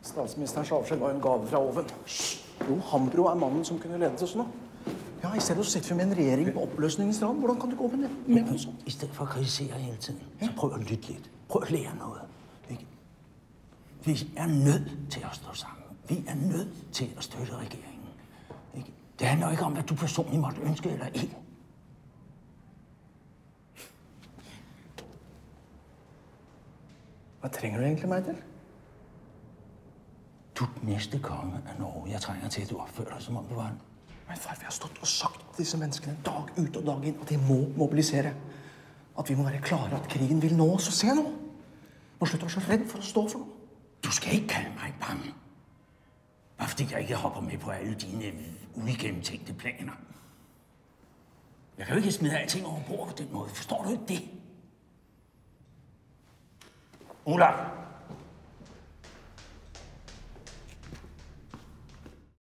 Statsministerens avskjed var en gave fra oven. Jo, Hambro er mannen som kunne ledet oss nå. Ja, i stedet så sitter vi med en regjering på oppløsningens rand. Hvordan kan du gå med noe sånt? I stedet for at kritisere hele tiden, så prøv at lytte lidt. Prøv at lære noget. Ikke? Vi er nødt til at stå sammen. Vi er nødt til at støtte regeringen. Ikke? Det handler ikke om, hvad du personligt måtte ønske eller ikke. Hvad trænger du egentlig mig til? Du er den næste konge af Norge. Jeg trænger til, at du opfører dig, som om du var en. Men far, vi har stått og sagt til disse menneskene dag ut og dag inn at de må mobilisere. At vi må være klare at krigen vil nå oss. Og se nå! Må slutte å være så redd for å stå for noe. Du skal ikke kalde mig bange. Bare fordi jeg ikke hopper med på alle dine uigennemtænkte planer. Jeg kan jo ikke smide alting over bord på den måde. Forstår du ikke det? Olaf!